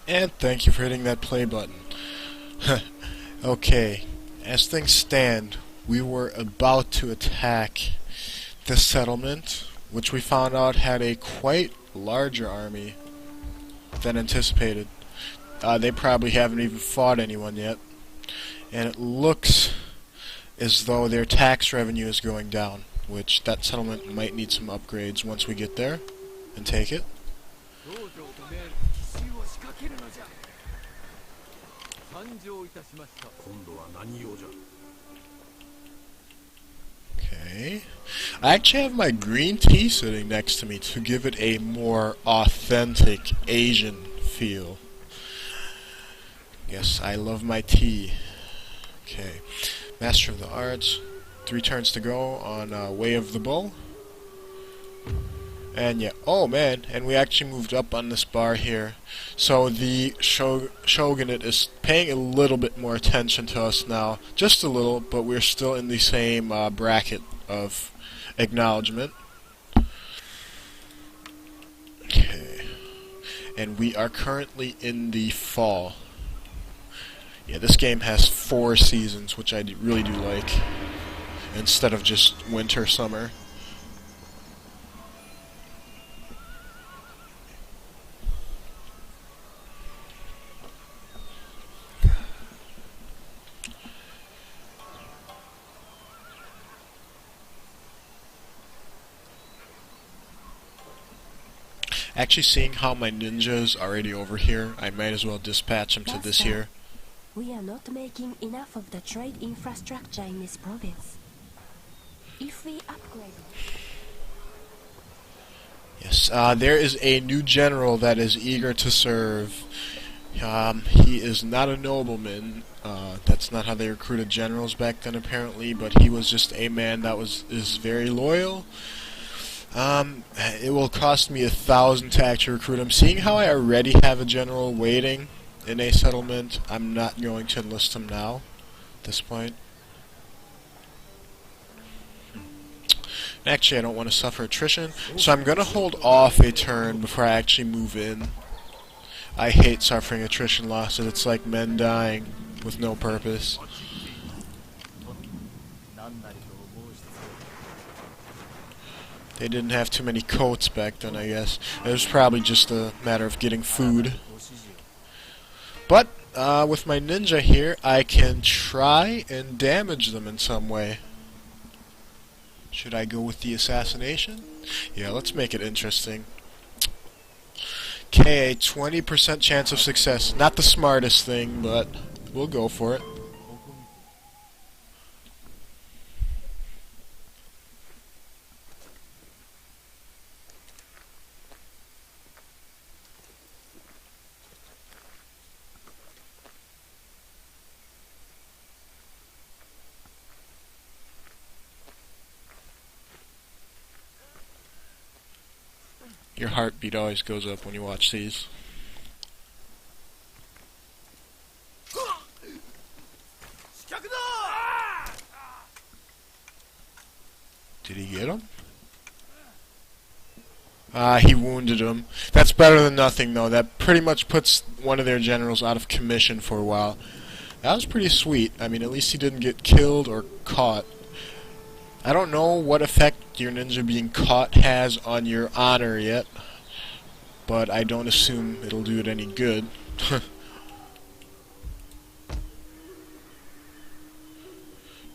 And thank you for hitting that play button. Okay, as things stand, we were about to attack the settlement, which we found out had a quite larger army than anticipated. They probably haven't even fought anyone yet, and it looks as though their tax revenue is going down, which that settlement might need some upgrades once we get there and take it. Okay. I actually have my green tea sitting next to me to give it a more authentic Asian feel. Yes, I love my tea. Okay. Master of the Arts. 3 turns to go on Way of the Bull. And yeah, oh man, and we actually moved up on this bar here. So the Shogunate is paying a little bit more attention to us now. Just a little, but we're still in the same bracket of acknowledgement. Okay. And we are currently in the fall. Yeah, this game has 4 seasons, which I really do like, instead of just winter, summer. Actually, seeing how my ninja is already over here, I might as well dispatch him to this here. We are not making enough of the trade infrastructure in this province. If we upgrade... Yes, there is a new general that is eager to serve. He is not a nobleman. That's not how they recruited generals back then, apparently, but he was just a man that is very loyal. It will cost me 1,000 tack to recruit him. Seeing how I already have a general waiting in a settlement, I'm not going to enlist him now, at this point. Actually, I don't want to suffer attrition, so I'm going to hold off a turn before I actually move in. I hate suffering attrition losses. It's like men dying with no purpose. They didn't have too many coats back then, I guess. It was probably just a matter of getting food. But, with my ninja here, I can try and damage them in some way. Should I go with the assassination? Yeah, let's make it interesting. Okay, 20% chance of success. Not the smartest thing, but we'll go for it. Your heartbeat always goes up when you watch these. Did he get him? He wounded him. That's better than nothing, though. That pretty much puts one of their generals out of commission for a while. That was pretty sweet. I mean, at least he didn't get killed or caught. I don't know what effect your ninja being caught has on your honor yet, but I don't assume it'll do it any good.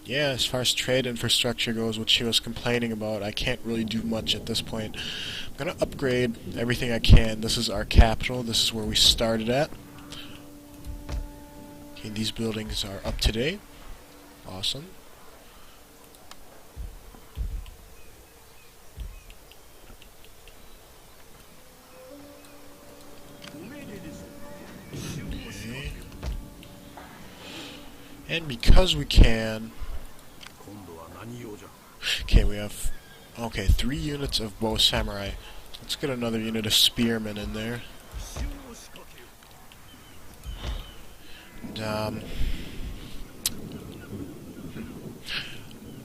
Yeah, as far as trade infrastructure goes, which she was complaining about, I can't really do much at this point. I'm going to upgrade everything I can. This is our capital. This is where we started at. Okay, these buildings are up to date. Awesome. Okay. And because we can... Okay, we have... Okay, 3 units of bow samurai. Let's get another unit of spearmen in there. And,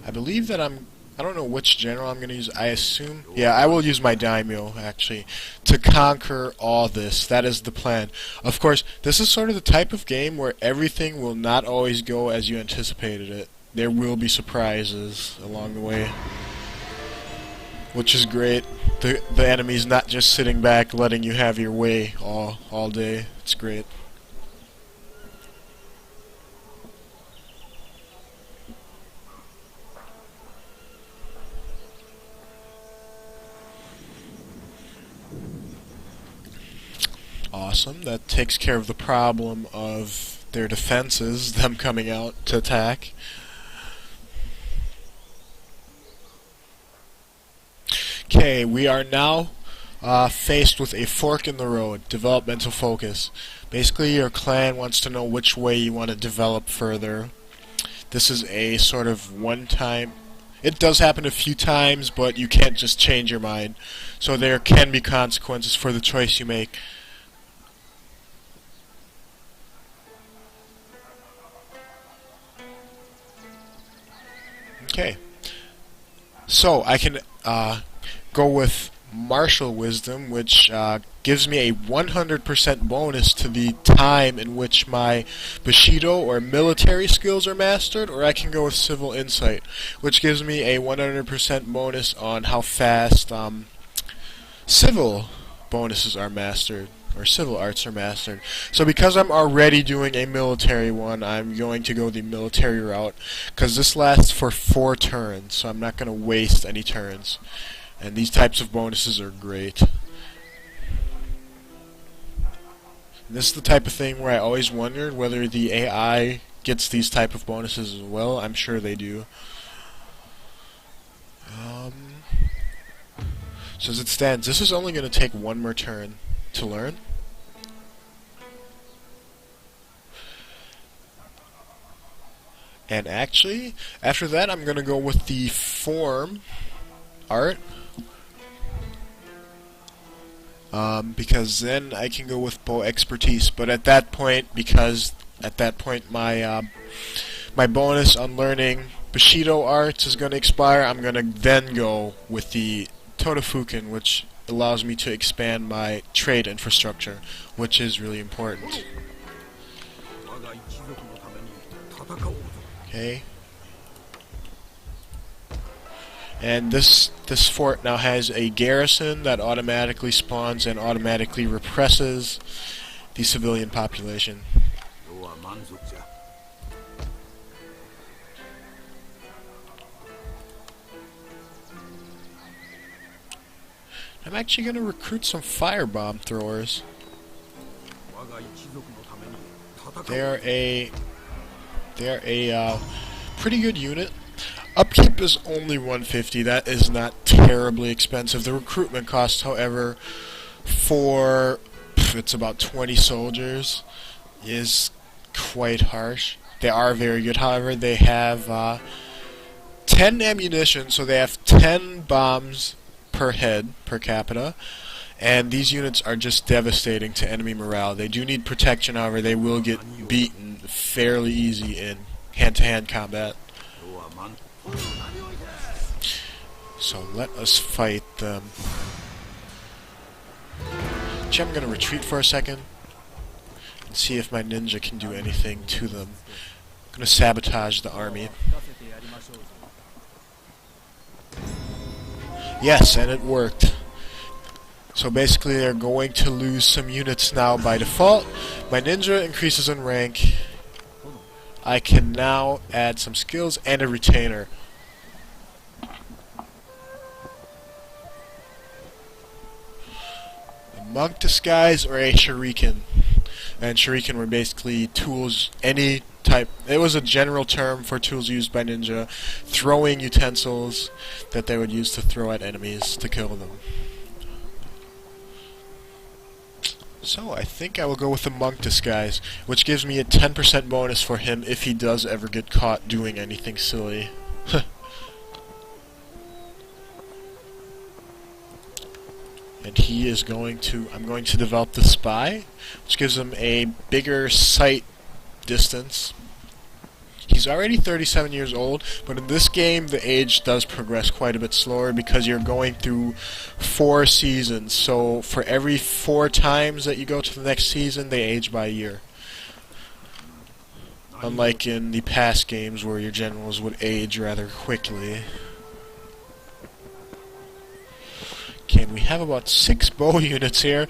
I believe that I'm I don't know which general I'm going to use. I assume... Yeah, I will use my daimyo, actually, to conquer all this. That is the plan. Of course, this is sort of the type of game where everything will not always go as you anticipated it. There will be surprises along the way, which is great. The enemy's not just sitting back letting you have your way all day. It's great. Awesome. That takes care of the problem of their defenses, them coming out to attack. Okay, we are now faced with a fork in the road, developmental focus. Basically, your clan wants to know which way you want to develop further. This is a sort of one-time... It does happen a few times, but you can't just change your mind. So there can be consequences for the choice you make. Okay. So I can go with martial wisdom, which gives me a 100% bonus to the time in which my Bushido or military skills are mastered, or I can go with civil insight, which gives me a 100% bonus on how fast civil bonuses are mastered, or civil arts are mastered. So because I'm already doing a military one, I'm going to go the military route, because this lasts for 4 turns, so I'm not going to waste any turns. And these types of bonuses are great. And this is the type of thing where I always wondered whether the AI gets these type of bonuses as well. I'm sure they do. So as it stands, this is only going to take 1 more turn to learn. And actually, after that, I'm going to go with the form art. Because then I can go with bow expertise. But at that point, because at that point my my bonus on learning Bushido arts is going to expire, I'm going to then go with the Todofuken, which allows me to expand my trade infrastructure, which is really important. Okay. And this fort now has a garrison that automatically spawns and automatically represses the civilian population. I'm actually going to recruit some firebomb throwers. They're a pretty good unit. Upkeep is only 150. That is not terribly expensive. The recruitment cost, however, for it's about 20 soldiers, is quite harsh. They are very good, however. They have 10 ammunition, so they have 10 bombs per head, per capita. And these units are just devastating to enemy morale. They do need protection, however. They will get beaten fairly easy in hand-to-hand combat. So let us fight them. Actually, I'm going to retreat for a second and see if my ninja can do anything to them. I'm going to sabotage the army. Yes, and it worked. So basically they're going to lose some units now by default. My ninja increases in rank. I can now add some skills and a retainer. A monk disguise or a shuriken. And shuriken were basically tools, any type. It was a general term for tools used by ninja, throwing utensils that they would use to throw at enemies to kill them. So I think I will go with the monk disguise, which gives me a 10% bonus for him if he does ever get caught doing anything silly. And he is going to... I'm going to develop the spy, which gives him a bigger sight distance. He's already 37 years old, but in this game the age does progress quite a bit slower because you're going through 4 seasons. So for every 4 times that you go to the next season, they age by a year. Unlike in the past games where your generals would age rather quickly. Okay, we have about 6 bow units here.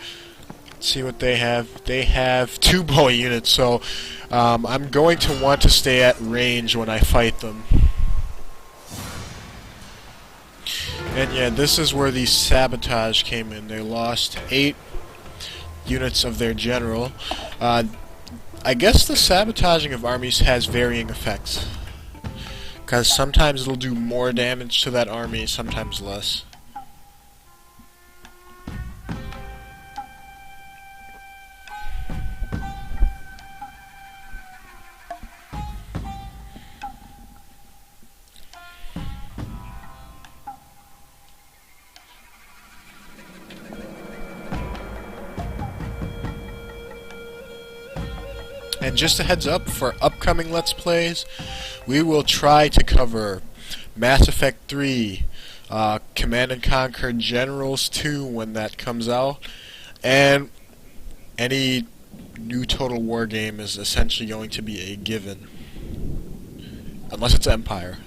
Let's see what they have. They have 2 bow units, so I'm going to want to stay at range when I fight them. And yeah, this is where the sabotage came in. They lost 8 units of their general. I guess the sabotaging of armies has varying effects. Because sometimes it'll do more damage to that army, sometimes less. And just a heads up, for upcoming Let's Plays, we will try to cover Mass Effect 3, Command & Conquer Generals 2 when that comes out, and any new Total War game is essentially going to be a given. Unless it's Empire.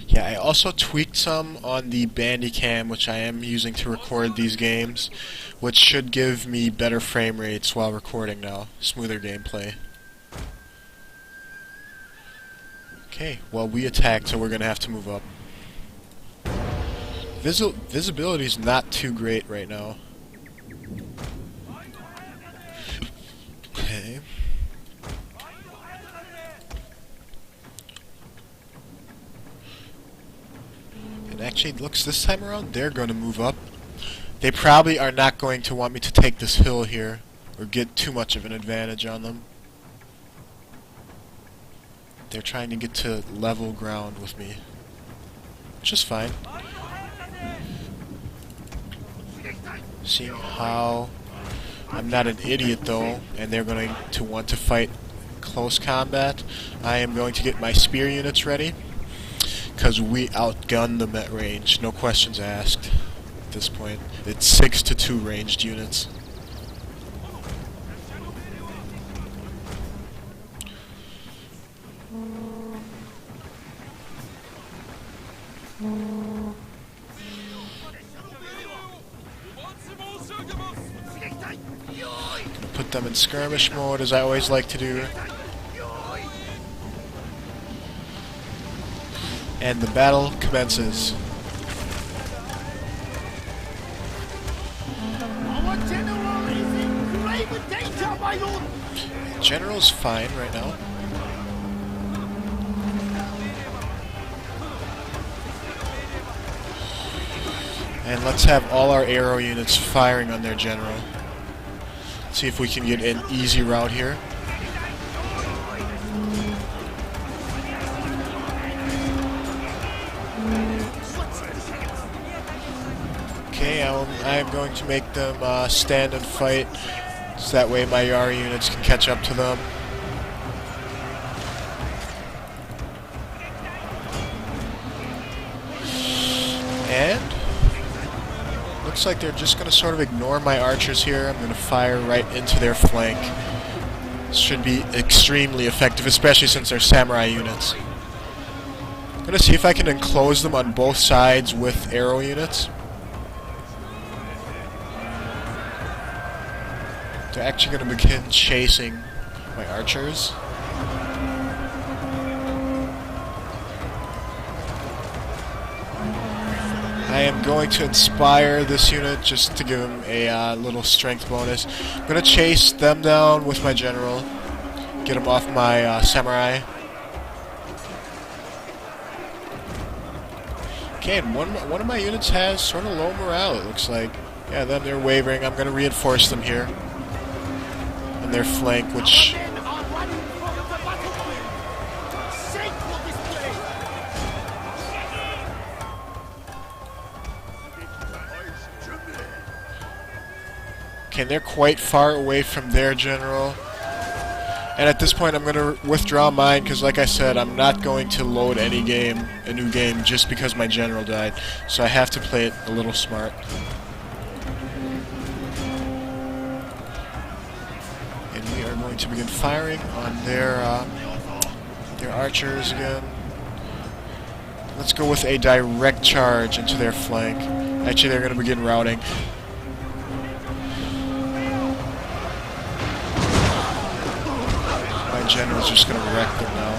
Yeah, I also tweaked some on the Bandicam, which I am using to record these games, which should give me better frame rates while recording now. Smoother gameplay. Okay, well we attacked, so we're gonna have to move up. Visibility's not too great right now. Okay. And actually, it looks this time around, they're going to move up. They probably are not going to want me to take this hill here, or get too much of an advantage on them. They're trying to get to level ground with me, which is fine. Seeing how I'm not an idiot though, and they're going to want to fight close combat, I am going to get my spear units ready. Because we outgunned them at range, no questions asked at this point. It's 6-2 ranged units. Gonna put them in skirmish mode, as I always like to do. And the battle commences. Our general is in grave danger, my lord! General's fine right now. And let's have all our arrow units firing on their general. See if we can get an easy route here. Okay, I'm going to make them stand and fight, so that way my Yari units can catch up to them. And looks like they're just going to sort of ignore my archers here. I'm going to fire right into their flank. This should be extremely effective, especially since they're samurai units. I'm going to see if I can enclose them on both sides with arrow units. They're actually going to begin chasing my archers. I am going to inspire this unit just to give him a little strength bonus. I'm going to chase them down with my general. Get him off my samurai. Okay, and one of my units has sort of low morale, it looks like. Yeah, then they're wavering. I'm going to reinforce them here. On their flank, which... Men are running from the battlefield! Shameful display! Okay, they're quite far away from their general. And at this point, I'm going to withdraw mine because, like I said, I'm not going to load a new game, just because my general died. So I have to play it a little smart. And we are going to begin firing on their archers again. Let's go with a direct charge into their flank. Actually, they're going to begin routing. My general's just going to wreck them now.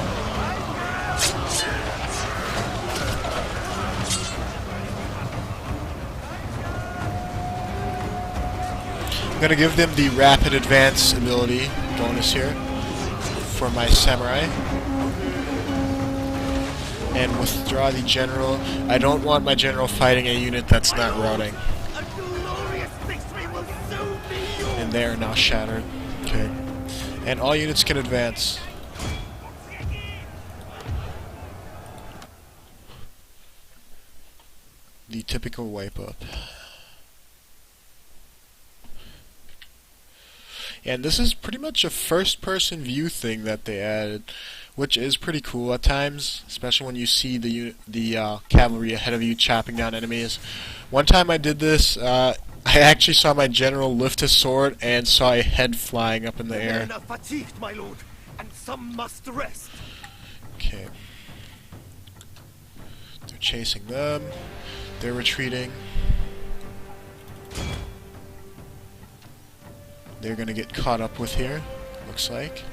I'm going to give them the rapid advance ability bonus here for my samurai. And withdraw the general. I don't want my general fighting a unit that's not routing. And they are now shattered. Okay. And all units can advance. The typical wipe up. And this is pretty much a first-person view thing that they added, which is pretty cool at times, especially when you see the cavalry ahead of you chopping down enemies. One time I did this, I actually saw my general lift his sword and saw a head flying up in the air. Men are fatigued, my lord, and some must rest. Okay. They're chasing them. They're retreating. They're gonna get caught up with here, looks like,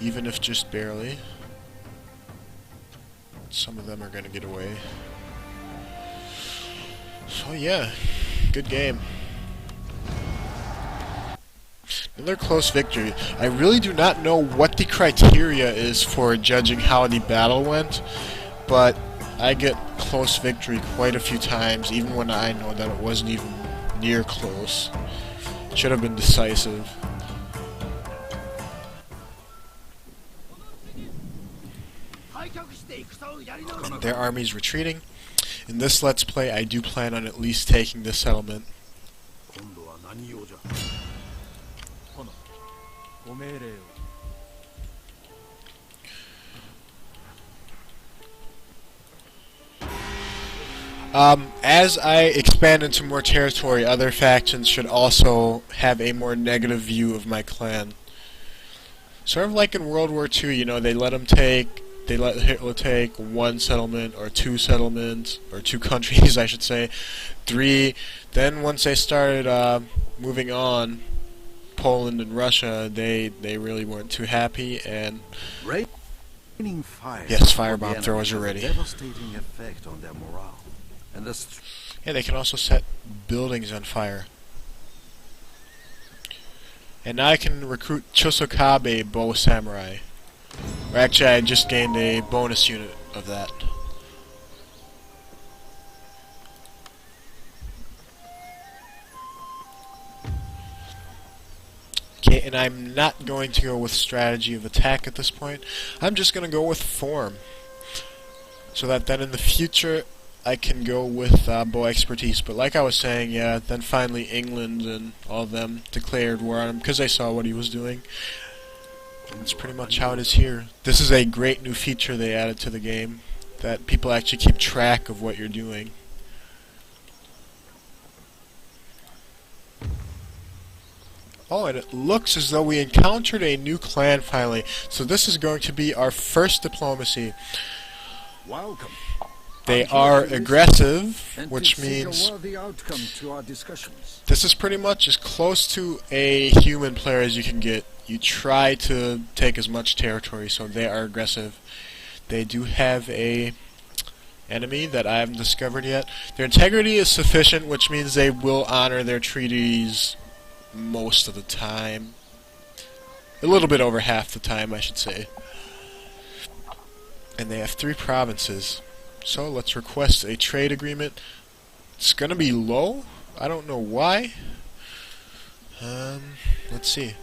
even if just barely. Some of them are gonna get away. So yeah, good game. Another close victory. I really do not know what the criteria is for judging how the battle went, but I get close victory quite a few times, even when I know that it wasn't even near close. Should have been decisive. Their army's retreating. In this Let's Play, I do plan on at least taking this settlement. As I expand into more territory, other factions should also have a more negative view of my clan. Sort of like in World War II, you know, they let Hitler take one settlement, or two settlements, or two countries, I should say, three. Then once they started moving on, Poland and Russia, they really weren't too happy, and Raining fire. Yes, firebomb throwers are ready. Devastating effect on their morale. And yeah, they can also set buildings on fire. And now I can recruit Chosokabe bow samurai. Or actually, I just gained a bonus unit of that. Okay, and I'm not going to go with strategy of attack at this point. I'm just going to go with form. So that then in the future, I can go with bow expertise. But like I was saying, yeah, then finally England and all of them declared war on him because they saw what he was doing. That's pretty much how it is here. This is a great new feature they added to the game, that people actually keep track of what you're doing. Oh, and it looks as though we encountered a new clan finally. So this is going to be our first diplomacy. welcome. They are aggressive, which means this is pretty much as close to a human player as you can get. You try to take as much territory, so they are aggressive. They do have a enemy that I haven't discovered yet. Their integrity is sufficient, which means they will honor their treaties most of the time. A little bit over half the time, I should say. And they have 3 provinces. So let's request a trade agreement. It's gonna be low. I don't know why. Let's see.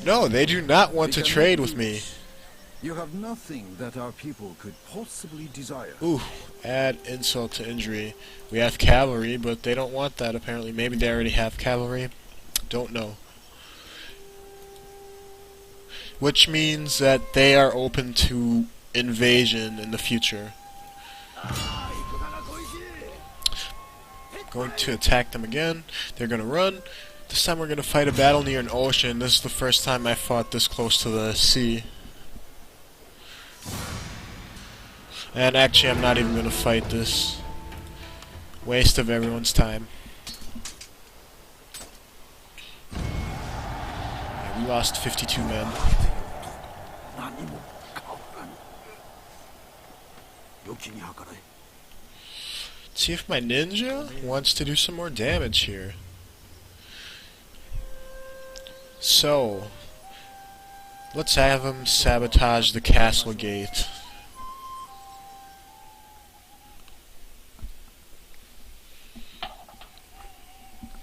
No, they do not want to trade with me. You have nothing that our people could possibly desire. Ooh, add insult to injury. We have cavalry, but they don't want that apparently. Maybe they already have cavalry. Don't know. Which means that they are open to invasion in the future. Going to attack them again. They're going to run. This time we're going to fight a battle near an ocean. This is the first time I fought this close to the sea. And actually I'm not even going to fight this. Waste of everyone's time. Yeah, we lost 52 men. See if my ninja wants to do some more damage here. So, let's have him sabotage the castle gate.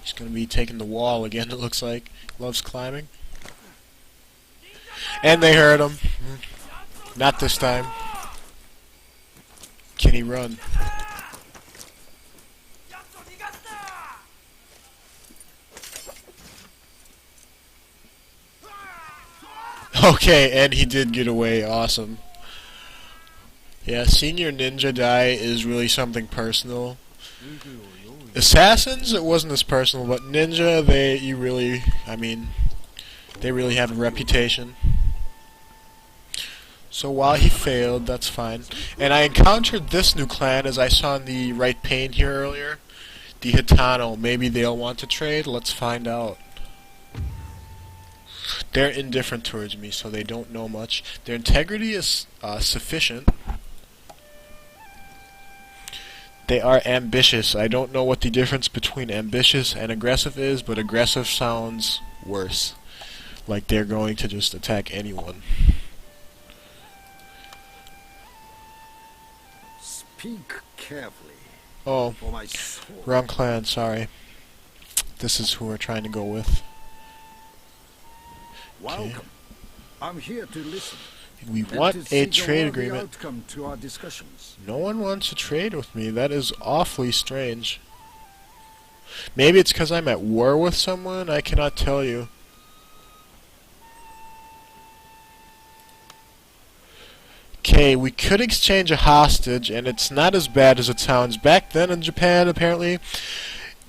He's gonna be taking the wall again, it looks like. Loves climbing. And they heard him. Not this time. Can he run? Okay, and he did get away. Awesome. Yeah, seeing your ninja die is really something personal. Assassins, it wasn't as personal, but ninja, they really have a reputation. So while he failed, that's fine. And I encountered this new clan, as I saw in the right pane here earlier. The Hitano. Maybe they'll want to trade? Let's find out. They're indifferent towards me, so they don't know much. Their integrity is sufficient. They are ambitious. I don't know what the difference between ambitious and aggressive is, but aggressive sounds worse. Like they're going to just attack anyone. Speak carefully. Oh, For my soul. wrong clan, sorry. This is who we're trying to go with. Welcome. I'm here to listen. We and want to a seek trade worthy agreement. outcome to our discussions. No one wants to trade with me. That is awfully strange. Maybe it's because I'm at war with someone? I cannot tell you. Okay, we could exchange a hostage, and it's not as bad as it sounds. Back then in Japan, apparently,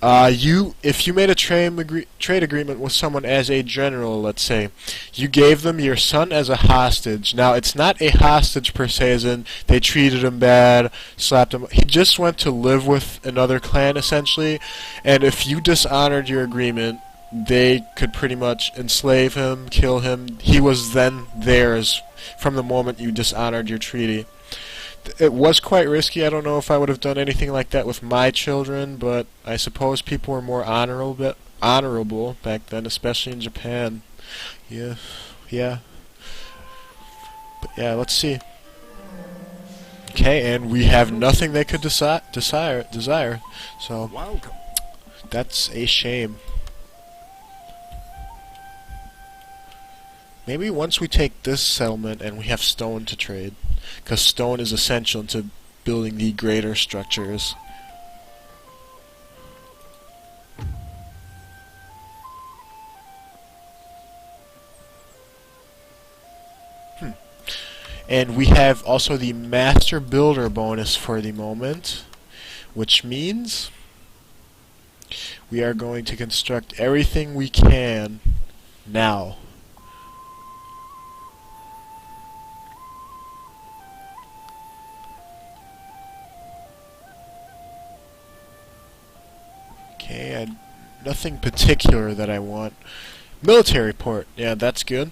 if you made a trade agreement with someone as a general, let's say, you gave them your son as a hostage. Now, it's not a hostage per se, as in they treated him bad, slapped him. He just went to live with another clan, essentially, and if you dishonored your agreement, they could pretty much enslave him, kill him. He was then theirs from the moment you dishonored your treaty. It was quite risky. I don't know if I would have done anything like that with my children, but I suppose people were more honorable back then, especially in Japan. Yeah. But yeah, let's see. Okay, and we have nothing they could desire. So Welcome. that's a shame. Maybe once we take this settlement and we have stone to trade, because stone is essential to building the greater structures. And we have also the Master Builder bonus for the moment, which means we are going to construct everything we can now. Okay, nothing particular that I want. Military port, yeah, that's good.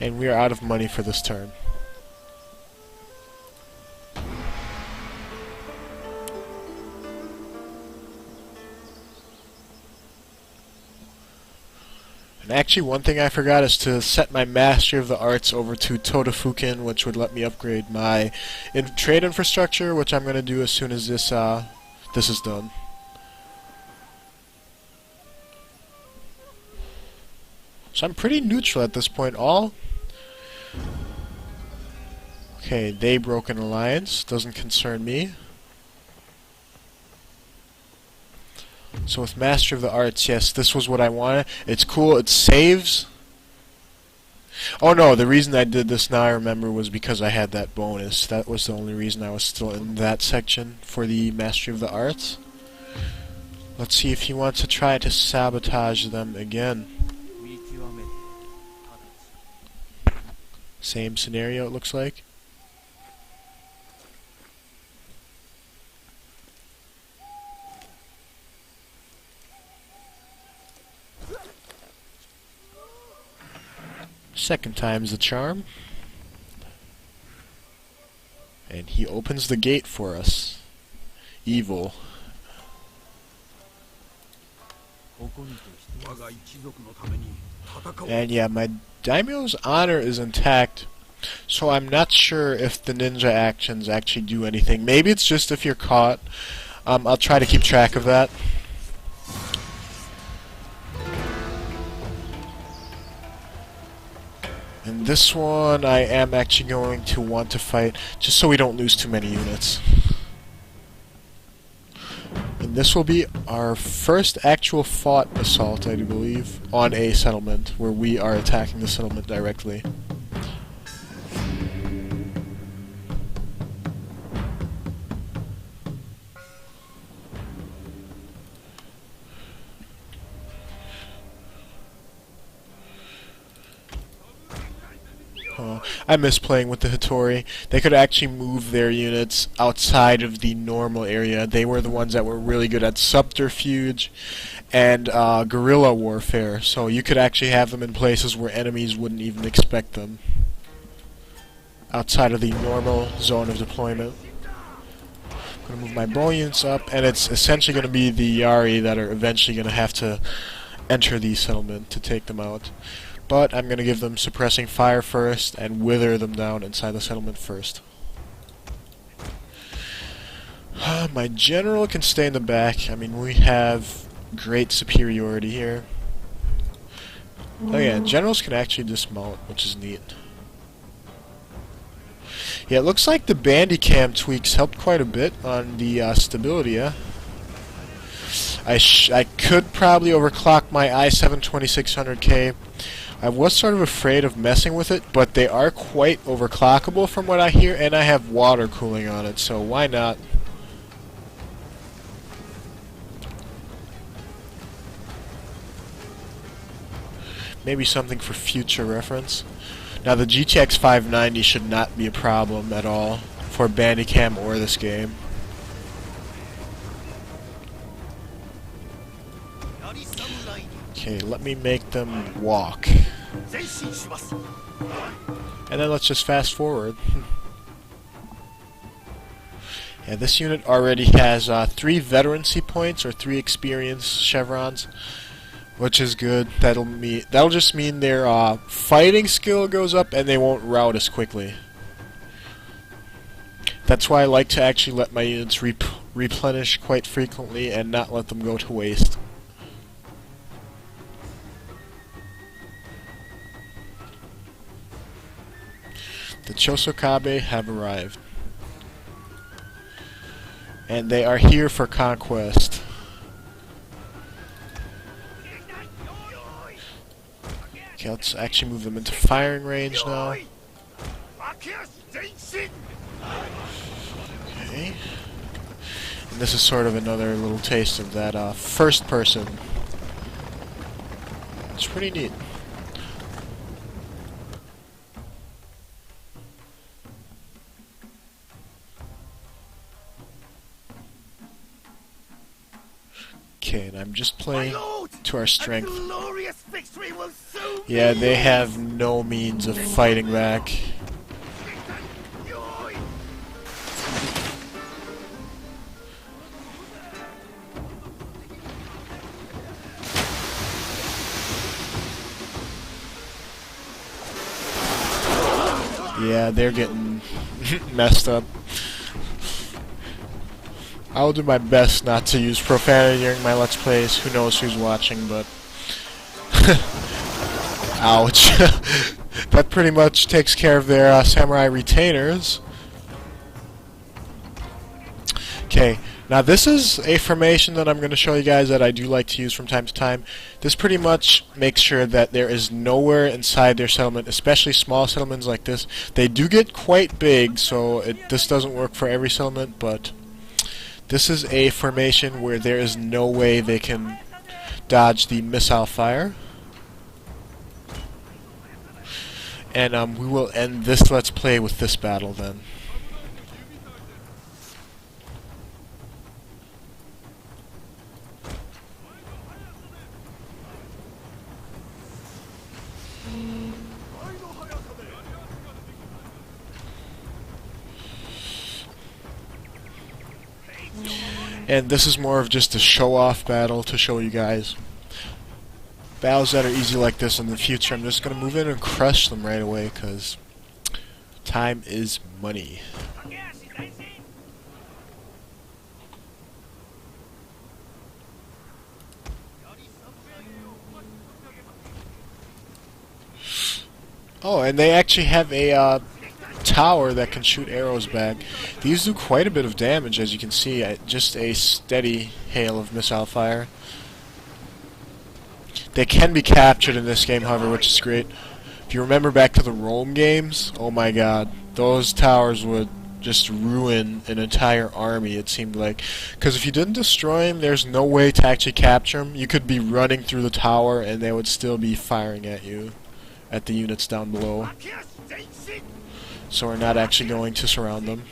And we are out of money for this turn. And actually, one thing I forgot is to set my Mastery of the Arts over to Todofukin, which would let me upgrade my trade infrastructure, which I'm going to do as soon as this is done. So I'm pretty neutral at this point. Okay, they broke an alliance. Doesn't concern me. So with Master of the Arts, yes, this was what I wanted. It's cool, it saves. Oh no, the reason I did this now I remember was because I had that bonus. That was the only reason I was still in that section for the Mastery of the Arts. Let's see if he wants to try to sabotage them again. Same scenario, it looks like. Second time's the charm. And he opens the gate for us. Evil. And yeah, my daimyo's honor is intact, so I'm not sure if the ninja actions actually do anything. Maybe it's just if you're caught. I'll try to keep track of that. And this one I am actually going to want to fight, just so we don't lose too many units. And this will be our first actual fought assault, I do believe, on a settlement, where we are attacking the settlement directly. I miss playing with the Hattori. They could actually move their units outside of the normal area. They were the ones that were really good at subterfuge and guerrilla warfare, so you could actually have them in places where enemies wouldn't even expect them. Outside of the normal zone of deployment. I'm going to move my bow units up, and it's essentially going to be the Yari that are eventually going to have to enter the settlement to take them out. But I'm going to give them suppressing fire first and wither them down inside the settlement first. My general can stay in the back. I mean, we have great superiority here. Oh yeah, generals can actually dismount, which is neat. Yeah, it looks like the Bandicam tweaks helped quite a bit on the stability, yeah? I could probably overclock my i7 2600K. I was sort of afraid of messing with it, but they are quite overclockable from what I hear, and I have water cooling on it, so why not? Maybe something for future reference. Now the GTX 590 should not be a problem at all for Bandicam or this game. Okay, let me make them walk. And then let's just fast forward. Yeah, this unit already has 3 veterancy points or 3 experience chevrons, which is good. That'll just mean their fighting skill goes up and they won't rout as quickly. That's why I like to actually let my units replenish quite frequently and not let them go to waste. The Chosokabe have arrived. And they are here for conquest. Okay, let's actually move them into firing range now. Okay. And this is sort of another little taste of that first person. It's pretty neat. Okay, and I'm just playing to our strength. Yeah, they have no means of fighting back. Yeah, they're getting messed up. I'll do my best not to use profanity during my Let's Plays. Who knows who's watching, but... Ouch. That pretty much takes care of their samurai retainers. Okay, now this is a formation that I'm going to show you guys that I do like to use from time to time. This pretty much makes sure that there is nowhere inside their settlement, especially small settlements like this. They do get quite big, so this doesn't work for every settlement, but this is a formation where there is no way they can dodge the missile fire. And we will end this Let's Play with this battle then. And this is more of just a show-off battle to show you guys. Battles that are easy like this in the future, I'm just going to move in and crush them right away, because time is money. Oh, and they actually have a tower that can shoot arrows back. These do quite a bit of damage, as you can see. Just a steady hail of missile fire. They can be captured in this game, however, which is great. If you remember back to the Rome games, oh my god, those towers would just ruin an entire army, it seemed like. Because if you didn't destroy them, there's no way to actually capture them. You could be running through the tower and they would still be firing at you, at the units down below. So we're not actually going to surround them.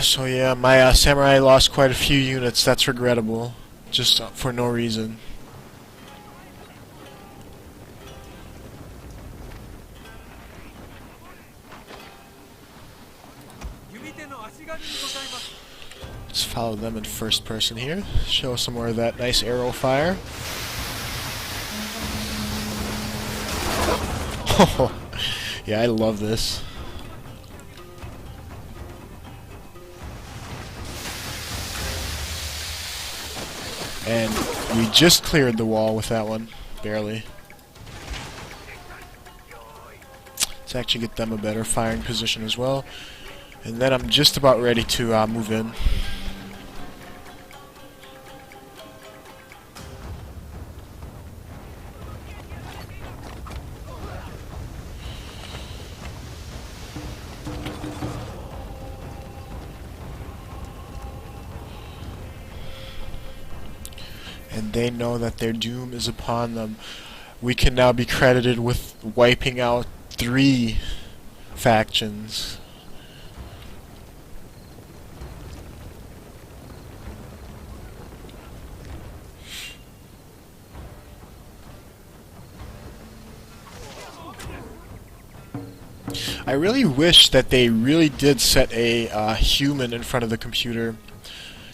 So yeah, my samurai lost quite a few units. That's regrettable. Just for no reason. Let's follow them in first person here. Show some more of that nice arrow fire. Oh, yeah, I love this. And we just cleared the wall with that one. Barely. Let's actually get them a better firing position as well. And then I'm just about ready to move in. And they know that their doom is upon them. We can now be credited with wiping out 3 factions. I really wish that they really did set a human in front of the computer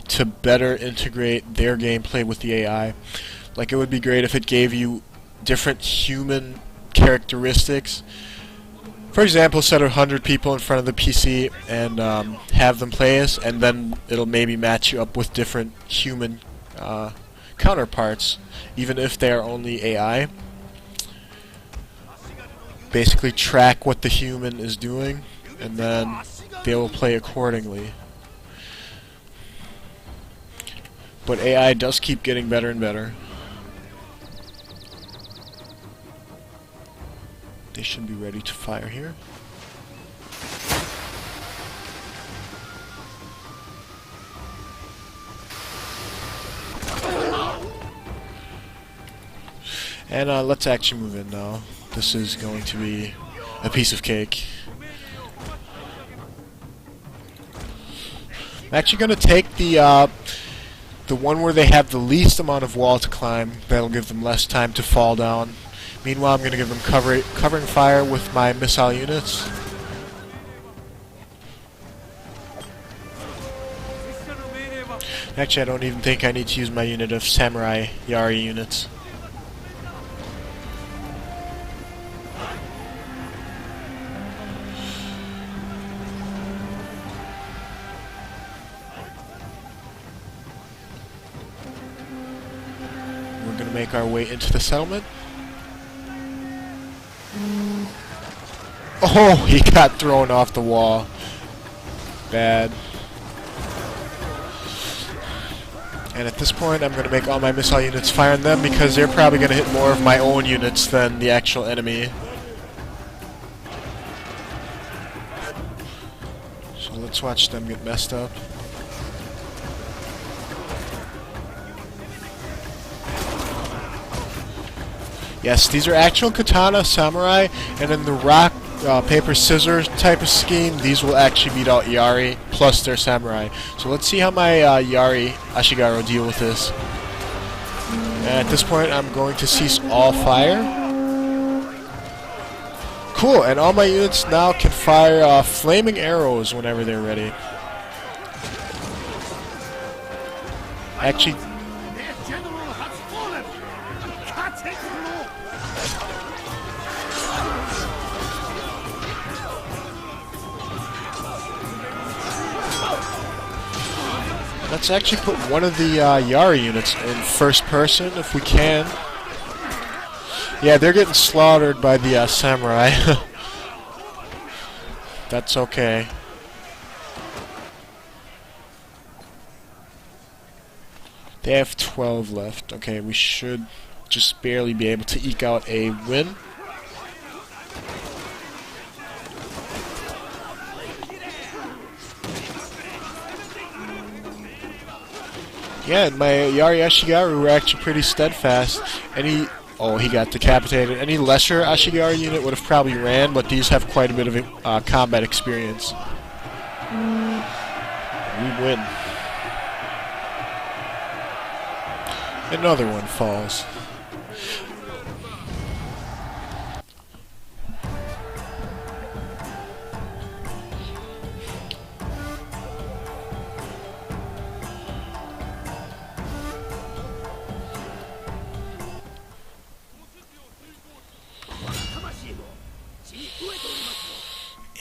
to better integrate their gameplay with the AI. Like, it would be great if it gave you different human characteristics. For example, set 100 people in front of the PC and have them play as, and then it'll maybe match you up with different human counterparts, even if they are only AI. Basically track what the human is doing, and then they will play accordingly. But AI does keep getting better and better. They should be ready to fire here. And let's actually move in now. This is going to be a piece of cake. I'm actually going to take the one where they have the least amount of wall to climb. That'll give them less time to fall down. Meanwhile, I'm going to give them covering fire with my missile units. Actually, I don't even think I need to use my unit of samurai Yari units. We're going to make our way into the settlement. Oh, he got thrown off the wall. Bad. And at this point, I'm going to make all my missile units fire on them because they're probably going to hit more of my own units than the actual enemy. So let's watch them get messed up. Yes, these are actual katana samurai, and in the rock, paper, scissors type of scheme, these will actually beat out Yari, plus their samurai. So let's see how my Yari Ashigaru deal with this. And at this point, I'm going to cease all fire. Cool, and all my units now can fire flaming arrows whenever they're ready. Actually, Their general has fallen! Cut it low! let's actually put one of the Yari units in first person if we can. Yeah, they're getting slaughtered by the samurai. That's okay. They have 12 left. Okay, we should just barely be able to eke out a win. Yeah, and my Yari Ashigaru were actually pretty steadfast. Oh, he got decapitated. Any lesser Ashigaru unit would have probably ran, but these have quite a bit of combat experience. We win. Another one falls.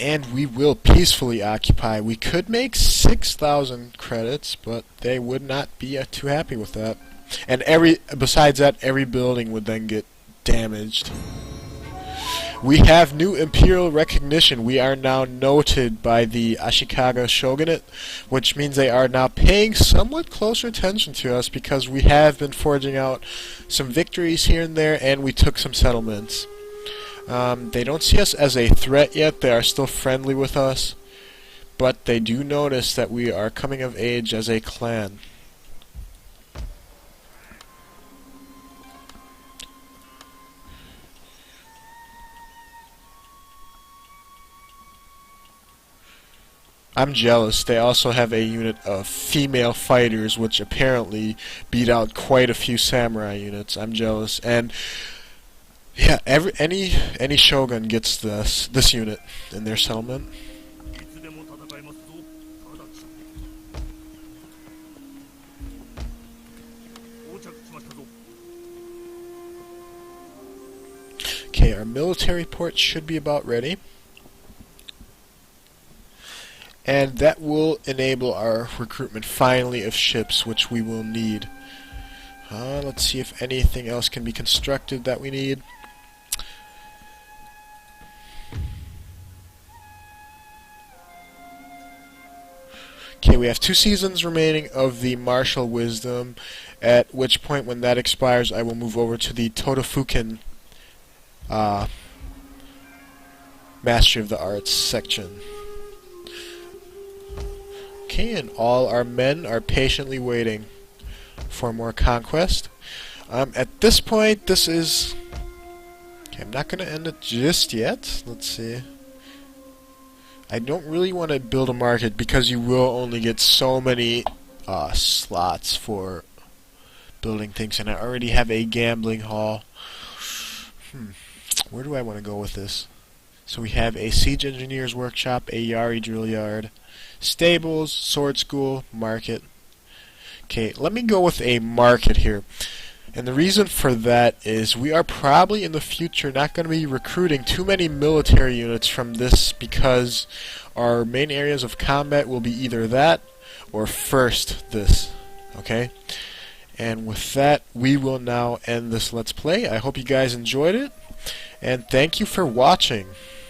And we will peacefully occupy. We could make 6,000 credits, but they would not be too happy with that. And besides that, every building would then get damaged. We have new imperial recognition. We are now noted by the Ashikaga Shogunate, which means they are now paying somewhat closer attention to us because we have been forging out some victories here and there, and we took some settlements. They don't see us as a threat yet. They are still friendly with us, but they do notice that we are coming of age as a clan. I'm jealous. They also have a unit of female fighters, which apparently beat out quite a few samurai units. I'm jealous. And yeah, any shogun gets this unit in their settlement. Okay, our military port should be about ready. And that will enable our recruitment finally of ships, which we will need. Let's see if anything else can be constructed that we need. Okay, we have 2 seasons remaining of the Martial Wisdom, at which point when that expires I will move over to the Todofuken Mastery of the Arts section. Okay, and all our men are patiently waiting for more conquest. At this point, this is... Okay, I'm not going to end it just yet. Let's see. I don't really want to build a market because you will only get so many slots for building things, and I already have a gambling hall. Where do I want to go with this? So we have a Siege Engineer's Workshop, a Yari Drill Yard, stables, sword school, market. Okay, let me go with a market here. And the reason for that is we are probably in the future not going to be recruiting too many military units from this because our main areas of combat will be either that or first this. Okay? And with that, we will now end this Let's Play. I hope you guys enjoyed it. And thank you for watching.